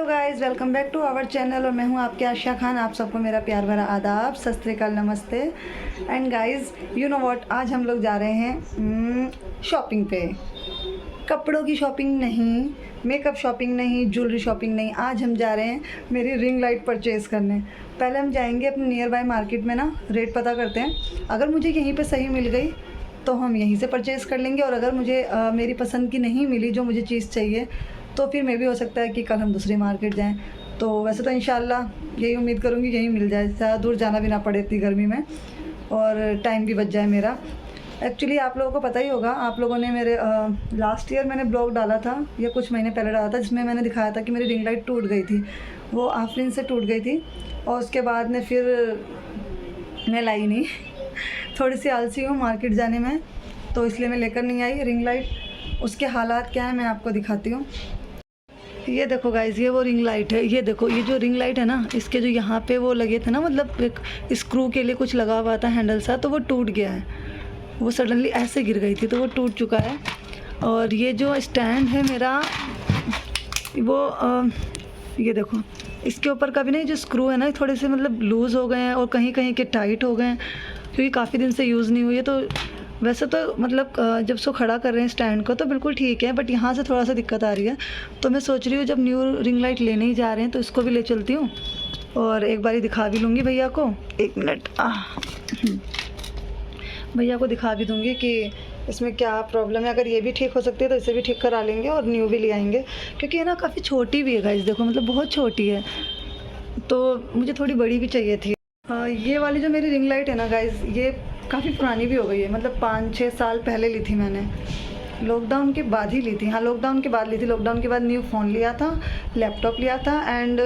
Hello guys, welcome back to our channel और मैं हूं आपके आशा खान। आप सबको मेरा प्यार भरा आदाब, सत श्री अकाल, नमस्ते। And guys, you know what, आज हम लोग जा रहे हैं शॉपिंग पे। कपड़ों की शॉपिंग नहीं, मेकअप शॉपिंग नहीं, ज्वेलरी शॉपिंग नहीं। आज हम जा रहे हैं मेरी रिंग लाइट परचेज़ करने। पहले हम जाएंगे अपने नियर बाय मार्केट में ना, रेट पता करते हैं। अगर मुझे यहीं पे सही मिल गई तो हम यहीं से परचेज़ कर लेंगे, और अगर मुझे मेरी पसंद की नहीं मिली जो मुझे चीज़ चाहिए तो फिर मैं भी हो सकता है कि कल हम दूसरी मार्केट जाएं। तो वैसे तो इंशाल्लाह यही उम्मीद करूँगी यहीं मिल जाए, ज़्यादा दूर जाना भी ना पड़े इतनी गर्मी में, और टाइम भी बच जाए मेरा। एक्चुअली आप लोगों को पता ही होगा, आप लोगों ने मेरे लास्ट ईयर मैंने ब्लॉग डाला था या कुछ महीने पहले डाला था, जिसमें मैंने दिखाया था कि मेरी रिंग लाइट टूट गई थी। वो आफरीन से टूट गई थी और उसके बाद में फिर मैं लाई नहीं। थोड़ी सी आलसी हूँ मार्केट जाने में, तो इसलिए मैं लेकर नहीं आई रिंग लाइट। उसके हालात क्या है मैं आपको दिखाती हूँ। ये देखो गाइज, ये वो रिंग लाइट है। ये देखो, ये जो रिंग लाइट है ना, इसके जो यहाँ पे वो लगे थे ना, मतलब एक स्क्रू के लिए कुछ लगा हुआ था हैंडल सा, तो वो टूट गया है। वो सडनली ऐसे गिर गई थी तो वो टूट चुका है। और ये जो स्टैंड है मेरा, वो ये देखो, इसके ऊपर का भी नहीं, जो स्क्रू है ना, थोड़े से मतलब लूज़ हो गए हैं और कहीं कहीं के टाइट हो गए हैं, क्योंकि काफ़ी दिन से यूज़ नहीं हुई है। तो वैसे तो मतलब जब सो खड़ा कर रहे हैं स्टैंड को तो बिल्कुल ठीक है, बट यहाँ से थोड़ा सा दिक्कत आ रही है। तो मैं सोच रही हूँ जब न्यू रिंग लाइट लेने ही जा रहे हैं तो इसको भी ले चलती हूँ और एक बारी दिखा भी लूँगी भैया को। एक मिनट, भैया को दिखा भी दूँगी कि इसमें क्या प्रॉब्लम है। अगर ये भी ठीक हो सकती है तो इसे भी ठीक करा लेंगे और न्यू भी ले आएंगे, क्योंकि ये ना काफ़ी छोटी भी है गाइस। देखो मतलब बहुत छोटी है, तो मुझे थोड़ी बड़ी भी चाहिए थी। ये वाली जो मेरी रिंग लाइट है ना गाइस, ये काफ़ी पुरानी भी हो गई है। मतलब 5-6 साल पहले ली थी मैंने, लॉकडाउन के बाद ही ली थी। हाँ, लॉकडाउन के बाद ली थी। लॉकडाउन के बाद न्यू फ़ोन लिया था, लैपटॉप लिया था, एंड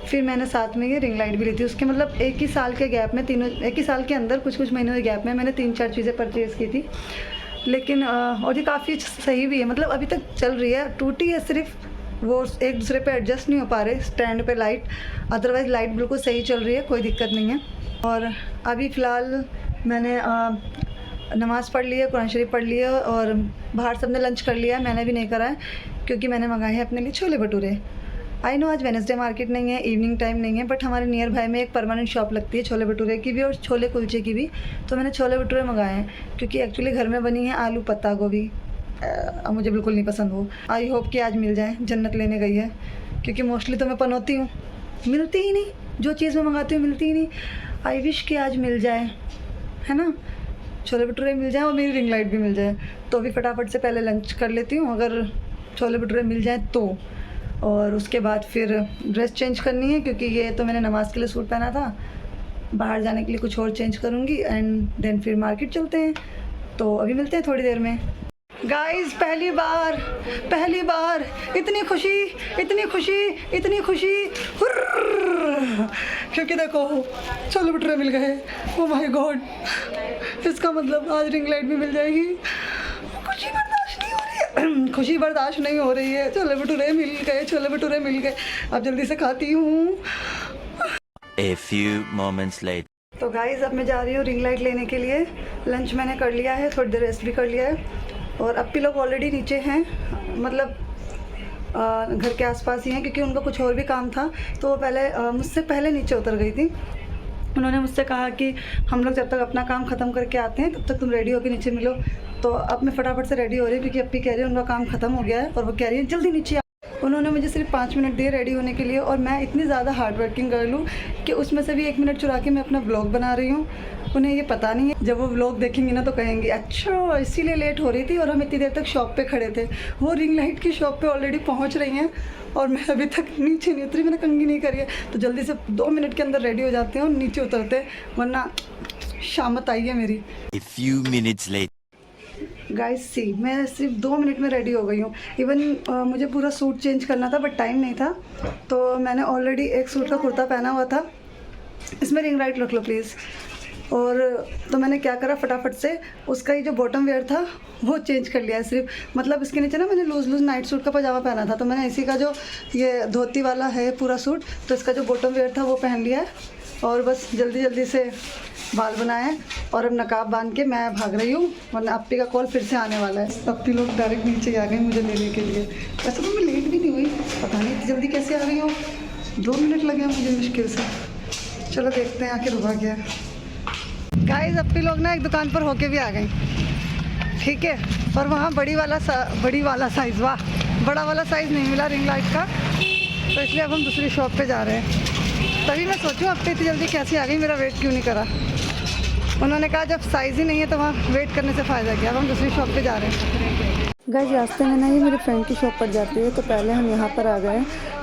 फिर मैंने साथ में ये रिंग लाइट भी ली थी। उसके मतलब एक ही साल के गैप में, एक ही साल के अंदर कुछ महीनों के गैप में मैंने 3-4 चीज़ें परचेज़ की थी। लेकिन और ये काफ़ी सही भी है, मतलब अभी तक चल रही है। टूटी है सिर्फ, वो एक दूसरे पे एडजस्ट नहीं हो पा रहे स्टैंड पे लाइट, अदरवाइज़ लाइट बिल्कुल सही चल रही है, कोई दिक्कत नहीं है। और अभी फ़िलहाल मैंने नमाज़ पढ़ ली है, कुरान शरीफ पढ़ लिया और बाहर सबने लंच कर लिया है, मैंने भी नहीं करा है, क्योंकि मैंने मंगाए हैं अपने लिए छोले भटूरे। आई नो आज वेडनेसडे मार्केट नहीं है, इवनिंग टाइम नहीं है, बट हमारे नियर बाय में एक परमानेंट शॉप लगती है छोले भटूरे की भी और छोले कुलचे की भी। तो मैंने छोले भटूरे मंगाए हैं, क्योंकि एक्चुअली घर में बनी है आलू पत्ता गोभी, मुझे बिल्कुल नहीं पसंद वो। आई होप कि आज मिल जाए, जन्नत लेने गई है, क्योंकि मोस्टली तो मैं पनौती हूँ, मिलती ही नहीं, जो चीज़ मैं मंगाती हूँ मिलती ही नहीं। आई विश कि आज मिल जाए, है ना, छोले भटूरे मिल जाए और मेरी रिंग लाइट भी मिल जाए। तो अभी फटाफट से पहले लंच कर लेती हूँ, अगर छोले भटूरे मिल जाए तो। और उसके बाद फिर ड्रेस चेंज करनी है, क्योंकि ये तो मैंने नमाज़ के लिए सूट पहना था, बाहर जाने के लिए कुछ और चेंज करूँगी, एंड देन फिर मार्केट चलते हैं। तो अभी मिलते हैं थोड़ी देर में। गाइस, पहली बार इतनी खुशी, क्योंकि देखो छोले भटूरे मिल गए। ओ माय गॉड, इसका मतलब आज रिंग लाइट भी मिल जाएगी। खुशी बर्दाश्त नहीं हो रही है। छोले भटूरे मिल गए, अब जल्दी से खाती हूँ। A few moments later. तो गाइस, अब मैं जा रही हूँ रिंग लाइट लेने के लिए। लंच मैंने कर लिया है, थोड़ी देर रेस्ट भी कर लिया है, और अप्पी लोग ऑलरेडी नीचे हैं, मतलब घर के आसपास ही हैं, क्योंकि उनका कुछ और भी काम था। तो वो मुझसे पहले नीचे उतर गई थी। उन्होंने मुझसे कहा कि हम लोग जब तक अपना काम ख़त्म करके आते हैं तब तक तुम रेडी होकर नीचे मिलो। तो अब मैं फटाफट से रेडी हो रही हूँ, क्योंकि अप्पी कह रही है उनका काम ख़त्म हो गया है और वो कह रही है जल्दी नीचे आ। उन्होंने मुझे सिर्फ 5 मिनट दिए रेडी होने के लिए, और मैं इतनी ज़्यादा हार्ड वर्किंग गर्ल हूँ कि उसमें से भी 1 मिनट चुरा के मैं अपना व्लॉग बना रही हूँ। उन्हें ये पता नहीं है, जब वो व्लॉग देखेंगी ना तो कहेंगी अच्छा इसीलिए लेट हो रही थी, और हम इतनी देर तक शॉप पे खड़े थे। वो रिंग लाइट की शॉप पे ऑलरेडी पहुँच रही हैं और मैं अभी तक नीचे नहीं उतरी, मैंने कंघी नहीं करी है। तो जल्दी से 2 मिनट के अंदर रेडी हो जाते हैं और नीचे उतरते हैं, वरना शामत आई है मेरी। A few minutes later. Guys see, मैं सिर्फ 2 मिनट में रेडी हो गई हूँ। इवन मुझे पूरा सूट चेंज करना था, बट टाइम नहीं था, तो मैंने ऑलरेडी एक सूट का कुर्ता पहना हुआ था। इसमें रिंग लाइट रख लो प्लीज़। और तो मैंने क्या करा, फटाफट से उसका ही जो बॉटम वेयर था वो चेंज कर लिया है सिर्फ। मतलब इसके नीचे ना मैंने लूज़ नाइट सूट का पजामा पहना था, तो मैंने इसी का जो ये धोती वाला है पूरा सूट, तो इसका जो बॉटम वेयर था वो पहन लिया है। और बस जल्दी जल्दी से बाल बनाए और अब नकाब बांध के मैं भाग रही हूँ, वरना अप्पी का कॉल फिर से आने वाला है। अप्पी लोग डायरेक्ट नीचे आ गए मुझे लेने के लिए। वैसे तो मैं लेट भी नहीं हुई, पता नहीं जल्दी कैसे आ गई हूँ। 2 मिनट लगे मुझे मुश्किल से। चलो देखते हैं आखिर हुआ क्या। गाइस अप्पी लोग ना एक दुकान पर होके भी आ गई, ठीक है, और वहाँ बड़ी वाला साइज़, वाह, बड़ा वाला साइज़ नहीं मिला रिंग लाइट का, तो इसलिए अब हम दूसरी शॉप पे जा रहे हैं। तभी मैं सोचूं अप्पी इतनी जल्दी कैसे आ गई, मेरा वेट क्यों नहीं करा। उन्होंने कहा जब साइज़ ही नहीं है तो वहाँ वेट करने से फ़ायदा क्या। अब हम दूसरी शॉप पे जा रहे हैं। गाइस रास्ते में ना ये मेरी फ्रेंड की शॉप पर जाती है, तो पहले हम यहाँ पर आ गए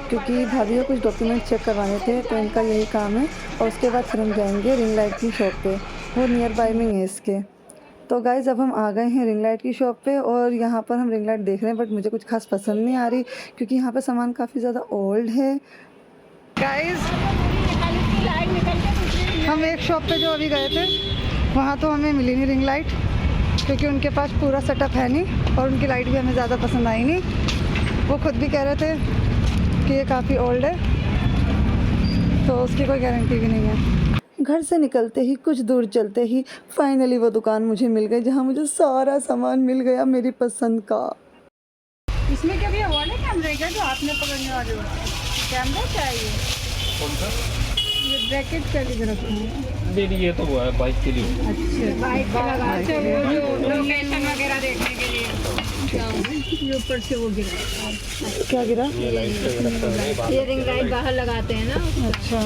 क्योंकि भाभी को कुछ डॉक्यूमेंट चेक करवाने थे, तो इनका यही काम है। और उसके बाद फिर हम जाएंगे रिंग लाइट की शॉप पे, वो नियर बाय में है इसके। तो गाइज़ अब हम आ गए हैं रिंग लाइट की शॉप पे और यहाँ पर हम रिंग लाइट देख रहे हैं, बट मुझे कुछ खास पसंद नहीं आ रही क्योंकि यहाँ पर सामान काफ़ी ज़्यादा ओल्ड है। गाइज़ हम एक शॉप पे जो अभी गए थे वहाँ तो हमें मिली नहीं रिंग लाइट, क्योंकि उनके पास पूरा सेटअप है नहीं और उनकी लाइट भी हमें ज़्यादा पसंद आई नहीं। वो खुद भी कह रहे थे कि ये काफ़ी ओल्ड है, तो उसकी कोई गारंटी भी नहीं है। घर से निकलते ही कुछ दूर चलते ही फाइनली वो दुकान मुझे मिल गई जहाँ मुझे सारा सामान मिल गया मेरी पसंद का। इसमें क्या भैया वाले कैमरे का जो हाथ में पकड़ने वाले होते हैं, कैमरा चाहिए? कौन सा? ये ब्रैकेट का किधर रखते हैं? नहीं ये तो वो है बाइक के लिए। अच्छा बाइक पे लगा, अच्छा वो जो लोकेशन वगैरह देखने के लिए ये ऊपर से वो गिरा। क्या गिरा? ये लाइट वगैरह का है। ये रिंग लाइट बाहर लगाते हैं ना। अच्छा,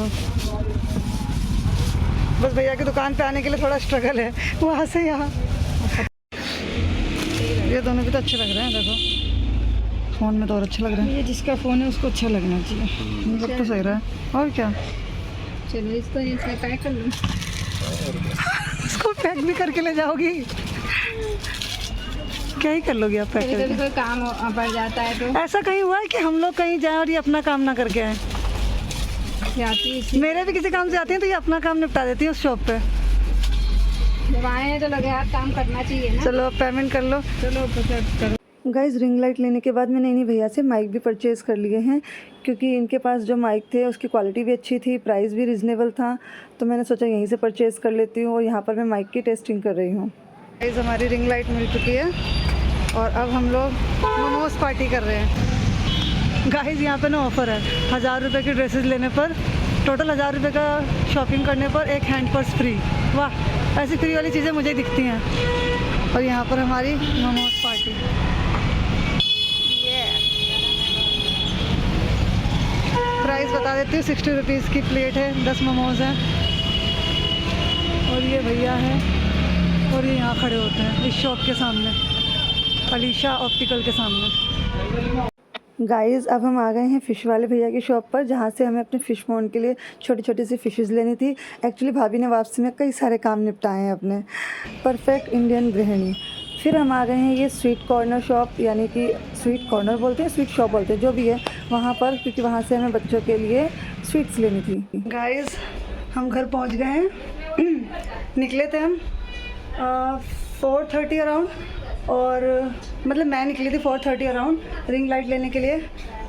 बस भैया की दुकान पे आने के लिए थोड़ा स्ट्रगल है, वहाँ से यहाँ। ये दोनों भी तो अच्छे लग रहे हैं, देखो फ़ोन में तो और अच्छे लग रहे हैं। ये जिसका फ़ोन है उसको अच्छा लगना चाहिए। सब तो सही रहा है। और क्या, चलो इसको इसमें पैक कर लूँ। इसको पैक भी करके ले जाओगी? क्या ही कर लोगी आप पैक कभी करके? कोई काम पड़ जाता है तो ऐसा कहीं हुआ है कि हम लोग कहीं जाएं और ये अपना काम ना करके आए? आती है। मेरे भी किसी काम से आती हैं तो ये अपना काम निपटा देती है उस शॉप पे। जब आए हैं तो लगे यार काम करना चाहिए ना। चलो अब पेमेंट कर लो। चलो करो। गाइस रिंग लाइट लेने के बाद मैंने इन्हीं भैया से माइक भी परचेज़ कर लिए हैं, क्योंकि इनके पास जो माइक थे उसकी क्वालिटी भी अच्छी थी, प्राइस भी रिजनेबल था, तो मैंने सोचा यहीं से परचेज़ कर लेती हूँ और यहाँ पर मैं माइक की टेस्टिंग कर रही हूँ। गाइस हमारी रिंग लाइट मिल चुकी है और अब हम लोग मोमोज पार्टी कर रहे हैं। गाइस यहाँ पे ना ऑफ़र है, 1000 रुपये की ड्रेसेस लेने पर टोटल 1000 रुपये का शॉपिंग करने पर एक हैंड पर्स फ्री। वाह, ऐसी फ्री वाली चीज़ें मुझे दिखती हैं। और यहाँ पर हमारी मोमोज पार्टी। प्राइस बता देती हूँ, 60 रुपीज़ की प्लेट है, 10 मोमोज़ हैं। और ये भैया हैं और ये यहाँ खड़े होते हैं इस शॉप के सामने, अलीशा ऑप्टिकल के सामने। गाइस अब हम आ गए हैं फ़िश वाले भैया की शॉप पर, जहाँ से हमें अपने फ़िश पॉन्ड के लिए छोटी छोटी सी फ़िशेज़ लेनी थी। एक्चुअली भाभी ने वापसी में कई सारे काम निपटाए हैं अपने। परफेक्ट इंडियन गृहिणी। फिर हम आ गए हैं ये स्वीट कॉर्नर शॉप, यानी कि स्वीट कॉर्नर बोलते हैं, स्वीट शॉप बोलते हैं, जो भी है वहाँ पर, क्योंकि वहाँ से हमें बच्चों के लिए स्वीट्स लेनी थी। गाइस हम घर पहुँच गए हैं। निकले थे हम 4:30 अराउंड, और मतलब मैं निकली थी 4:30 अराउंड रिंग लाइट लेने के लिए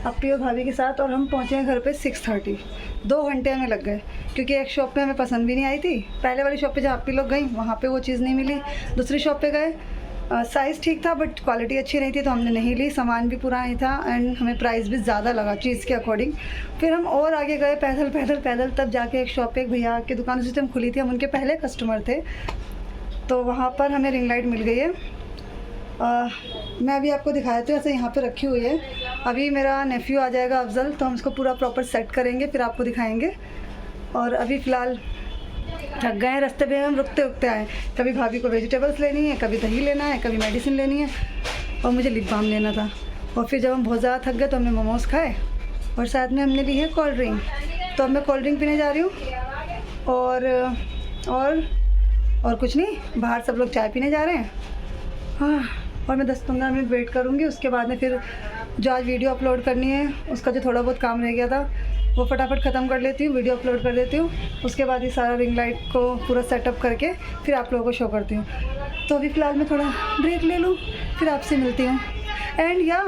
अप्पी और भाभी के साथ, और हम पहुँचे हैं घर पे 6:30। 2 घंटे हमें लग गए, क्योंकि एक शॉप पे हमें पसंद भी नहीं आई थी। पहले वाली शॉप पे जहाँ अप्पी लोग गई वहाँ पे वो चीज़ नहीं मिली। दूसरी शॉप पे गए, साइज़ ठीक था बट क्वालिटी अच्छी नहीं थी, तो हमने नहीं ली। सामान भी पूरा नहीं था एंड हमें प्राइस भी ज़्यादा लगा चीज़ के अकॉर्डिंग। फिर हम और आगे गए पैदल, तब जाके एक शॉप पे एक भैया की दुकान उसी टाइम खुली थी, हम उनके पहले कस्टमर थे, तो वहाँ पर हमें रिंग लाइट मिल गई है। मैं अभी आपको दिखाया था, ऐसे यहाँ पे रखी हुई है। अभी मेरा नेफ्यू आ जाएगा अफजल, तो हम इसको पूरा प्रॉपर सेट करेंगे, फिर आपको दिखाएंगे। और अभी फ़िलहाल थक गए हैं, रास्ते पे हम रुकते आए। कभी भाभी को वेजिटेबल्स लेनी है, कभी दही लेना है, कभी मेडिसिन लेनी है, और मुझे लिप बाम लेना था। और फिर जब हम बहुत ज़्यादा थक गए तो हमने मोमोज़ खाए और साथ में हमने ली है कोल्ड ड्रिंक। तो अब मैं कोल्ड ड्रिंक पीने जा रही हूँ और कुछ नहीं, बाहर सब लोग चाय पीने जा रहे हैं। हाँ, और मैं 10-15 मिनट वेट करूँगी। उसके बाद में फिर जो आज वीडियो अपलोड करनी है उसका जो थोड़ा बहुत काम रह गया था वो फटाफट ख़त्म कर लेती हूँ, वीडियो अपलोड कर देती हूँ। उसके बाद ही सारा रिंग लाइट को पूरा सेटअप करके फिर आप लोगों को शो करती हूँ। तो अभी फ़िलहाल मैं थोड़ा ब्रेक ले लूँ, फिर आपसे मिलती हूँ। एंड या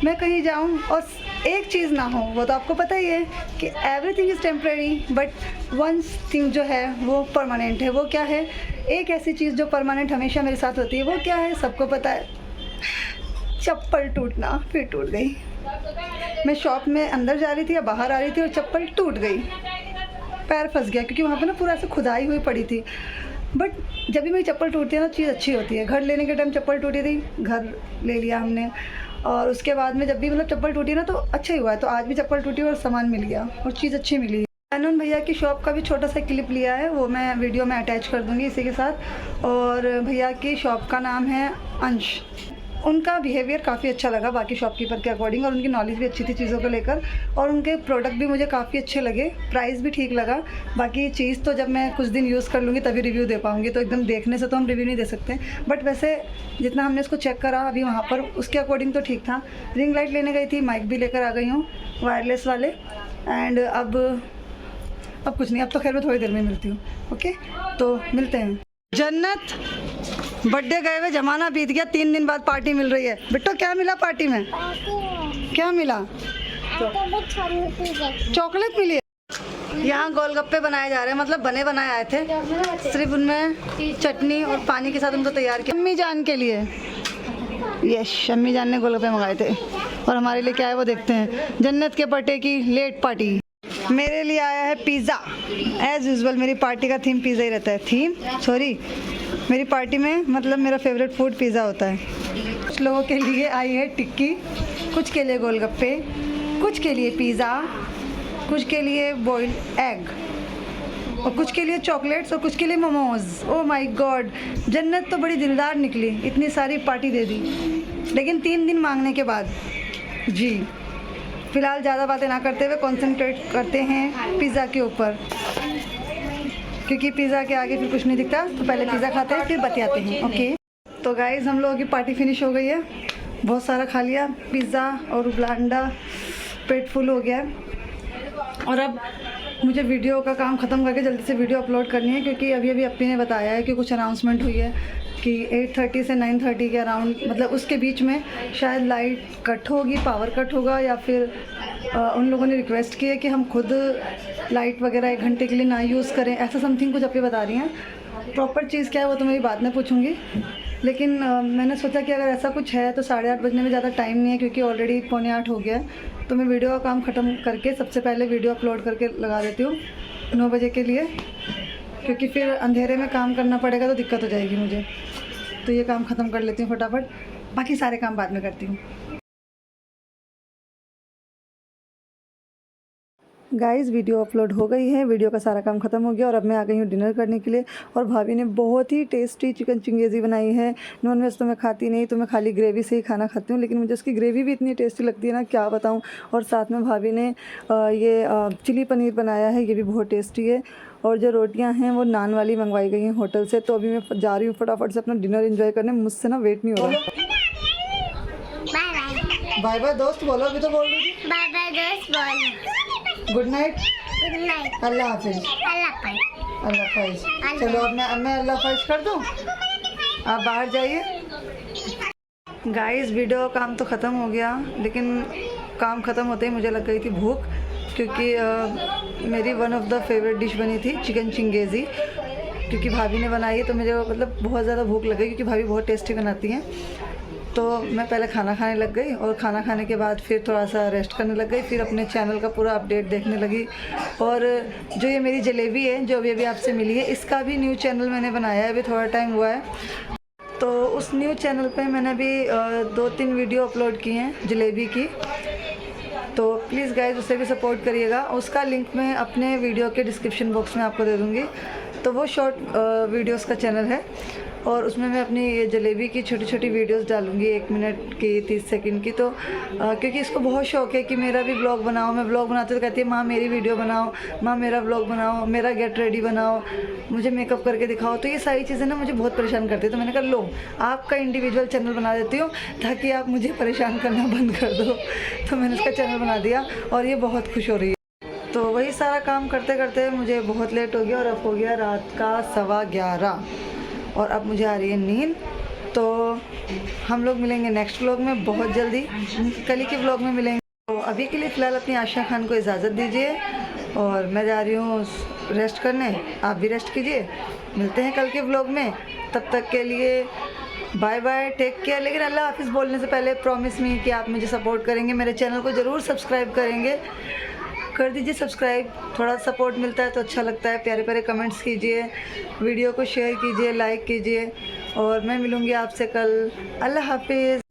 मैं कहीं जाऊँ और एक चीज़ ना हो, वो तो आपको पता ही है कि everything is temporary, but once thing जो है वो परमानेंट है। वो क्या है? एक ऐसी चीज़ जो परमानेंट हमेशा मेरे साथ होती है, वो क्या है सबको पता है, चप्पल टूटना। फिर टूट गई। मैं शॉप में अंदर जा रही थी या बाहर आ रही थी और चप्पल टूट गई, पैर फंस गया, क्योंकि वहाँ पे ना पूरा ऐसे खुदाई हुई पड़ी थी। बट जब भी मेरी चप्पल टूटती है ना, चीज़ अच्छी होती है। घर लेने के टाइम चप्पल टूटी थी, घर ले लिया हमने, और उसके बाद में जब भी मतलब चप्पल टूटी ना तो अच्छा ही हुआ है। तो आज भी चप्पल टूटी और सामान मिल गया और चीज़ अच्छी मिली। मैंने भैया की शॉप का भी छोटा सा क्लिप लिया है, वो मैं वीडियो में अटैच कर दूँगी इसी के साथ। और भैया की शॉप का नाम है अंश। उनका बिहेवियर काफ़ी अच्छा लगा बाकी शॉपकीपर के अकॉर्डिंग, और उनकी नॉलेज भी अच्छी थी चीज़ों को लेकर, और उनके प्रोडक्ट भी मुझे काफ़ी अच्छे लगे, प्राइस भी ठीक लगा। बाकी चीज़ तो जब मैं कुछ दिन यूज़ कर लूँगी तभी रिव्यू दे पाऊँगी, तो एकदम देखने से तो हम रिव्यू नहीं दे सकते। बट वैसे जितना हमने इसको चेक करा अभी वहाँ पर, उसके अकॉर्डिंग तो ठीक था। रिंग लाइट लेने गई थी, माइक भी लेकर आ गई हूँ वायरलेस वाले। एंड अब कुछ नहीं, अब तो खैर मैं थोड़ी देर में मिलती हूँ। ओके, तो मिलते हैं। जन्नत, बर्थडे गए हुए ज़माना बीत गया, 3 दिन बाद पार्टी मिल रही है। बेटो क्या मिला पार्टी में? क्या मिला? चॉकलेट मिली है। यहाँ गोलगप्पे बनाए जा रहे हैं, मतलब बने बनाए आए थे, सिर्फ उनमें चटनी और पानी के साथ उनको तैयार किया अम्मी जान के लिए। यस, अम्मी जान ने गोलगप्पे मंगाए थे, और हमारे लिए क्या है वो देखते हैं। जन्नत के बर्थडे की लेट पार्टी। मेरे लिए आया है पिज़्ज़ा। एज़ यूजुअल मेरी पार्टी का थीम पिज़्ज़ा ही रहता है। मेरी पार्टी में मतलब मेरा फेवरेट फूड पिज़्ज़ा होता है। कुछ लोगों के लिए आई है टिक्की, कुछ के लिए गोलगप्पे, कुछ के लिए पिज़्ज़ा, कुछ के लिए बॉइल्ड एग, और कुछ के लिए चॉकलेट्स, और कुछ के लिए मोमोज़। ओह माय गॉड, जन्नत तो बड़ी दिलदार निकली, इतनी सारी पार्टी दे दी, लेकिन 3 दिन मांगने के बाद। जी, फ़िलहाल ज़्यादा बातें ना करते हुए कंसंट्रेट करते हैं पिज़्ज़ा के ऊपर, क्योंकि पिज़्ज़ा के आगे फिर कुछ नहीं दिखता। तो पहले पिज़्ज़ा खाते हैं फिर बतियाते हैं। ओके, तो गाइज़ हम लोगों की पार्टी फिनिश हो गई है, बहुत सारा खा लिया पिज़्ज़ा और उबलांडा, पेट फुल हो गया। और अब मुझे वीडियो का काम ख़त्म करके जल्दी से वीडियो अपलोड करनी है, क्योंकि अभी अपनी ने बताया है कि कुछ अनाउंसमेंट हुई है कि 8:30 से 9:30 के अराउंड, मतलब उसके बीच में शायद लाइट कट होगी, पावर कट होगा, या फिर उन लोगों ने रिक्वेस्ट की है कि हम खुद लाइट वगैरह 1 घंटे के लिए ना यूज़ करें, ऐसा समथिंग कुछ अपनी बता रही हैं। प्रॉपर चीज़ क्या है वो तो मेरी बाद में पूछूंगी, लेकिन मैंने सोचा कि अगर ऐसा कुछ है तो 8:30 बजने में ज़्यादा टाइम नहीं है, क्योंकि ऑलरेडी 7:45 हो गया है। तो मैं वीडियो का काम ख़त्म करके सबसे पहले वीडियो अपलोड करके लगा देती हूँ 9 बजे के लिए, क्योंकि फिर अंधेरे में काम करना पड़ेगा तो दिक्कत हो जाएगी मुझे। तो ये काम ख़त्म कर लेती हूँ फटाफट, बाकी सारे काम बाद में करती हूँ। गाइस, वीडियो अपलोड हो गई है, वीडियो का सारा काम ख़त्म हो गया, और अब मैं आ गई हूँ डिनर करने के लिए। और भाभी ने बहुत ही टेस्टी चिकन चिंगेज़ी बनाई है। नॉनवेज तो मैं खाती नहीं, तो मैं खाली ग्रेवी से ही खाना खाती हूँ, लेकिन मुझे उसकी ग्रेवी भी इतनी टेस्टी लगती है ना, क्या बताऊँ। और साथ में भाभी ने ये चिली पनीर बनाया है, ये भी बहुत टेस्टी है। और जो रोटियां हैं वो नान वाली मंगवाई गई हैं होटल से। तो अभी मैं जा रही हूँ फटाफट से अपना डिनर एंजॉय करने, मुझसे ना वेट नहीं हो रहा। बाय बाय दोस्त बोलो, अभी तो बोल रही थी। बाय बाय दोस्त बोलो। Good night. Good night. अल्लाह हाफिज। अल्लाह हाफिज। अल्लाह हाफिज। चलो अब मैं अल्लाह हाफिज कर दूँ, आप बाहर जाइए। गाइस, वीडियो काम तो ख़त्म हो गया, लेकिन काम ख़त्म होते ही मुझे लग गई थी भूख, क्योंकि मेरी one of the favourite dish बनी थी चिकन चिंगेज़ी, क्योंकि भाभी ने बनाई है। तो मुझे मतलब बहुत ज़्यादा भूख लग गई, क्योंकि भाभी बहुत टेस्टी बनाती हैं। तो मैं पहले खाना खाने लग गई, और खाना खाने के बाद फिर थोड़ा सा रेस्ट करने लग गई, फिर अपने चैनल का पूरा अपडेट देखने लगी। और जो ये मेरी जलेबी है जो अभी आपसे मिली है, इसका भी न्यू चैनल मैंने बनाया है, अभी थोड़ा टाइम हुआ है। तो उस न्यू चैनल पे मैंने अभी 2-3 वीडियो अपलोड की हैं जलेबी की, तो प्लीज़ गाइस उसे भी सपोर्ट करिएगा। उसका लिंक मैं अपने वीडियो के डिस्क्रिप्शन बॉक्स में आपको दे दूँगी। तो वो शॉर्ट वीडियोस का चैनल है, और उसमें मैं अपनी ये जलेबी की छोटी छोटी वीडियोस डालूँगी, 1 मिनट की, 30 सेकंड की। तो क्योंकि इसको बहुत शौक है कि मेरा भी व्लॉग बनाओ। मैं व्लॉग बनाती तो कहती है माँ मेरी वीडियो बनाओ, माँ मेरा व्लॉग बनाओ, मेरा गेट रेडी बनाओ, मुझे मेकअप करके दिखाओ। तो ये सारी चीज़ें ना मुझे बहुत परेशान करती है। तो मैंने कहा लो आपका इंडिविजुअल चैनल बना देती हूँ, ताकि आप मुझे परेशान करना बंद कर दो। तो मैंने उसका चैनल बना दिया, और ये बहुत खुश हो रही है। तो वही सारा काम करते करते मुझे बहुत लेट हो गया, और अब हो गया रात का 11:15, और अब मुझे आ रही है नींद। तो हम लोग मिलेंगे नेक्स्ट व्लॉग में बहुत जल्दी, कल ही के व्लॉग में मिलेंगे। तो अभी के लिए फ़िलहाल अपनी आशिया खान को इजाज़त दीजिए और मैं जा रही हूँ रेस्ट करने। आप भी रेस्ट कीजिए, मिलते हैं कल के व्लॉग में। तब तक के लिए बाय बाय, टेक केयर। लेकिन अल्लाह हाफिज़ बोलने से पहले प्रॉमिस मी कि आप मुझे सपोर्ट करेंगे, मेरे चैनल को ज़रूर सब्सक्राइब करेंगे। कर दीजिए सब्सक्राइब, थोड़ा सपोर्ट मिलता है तो अच्छा लगता है। प्यारे प्यारे कमेंट्स कीजिए, वीडियो को शेयर कीजिए, लाइक कीजिए और मैं मिलूँगी आपसे कल। अल्लाह हाफिज़।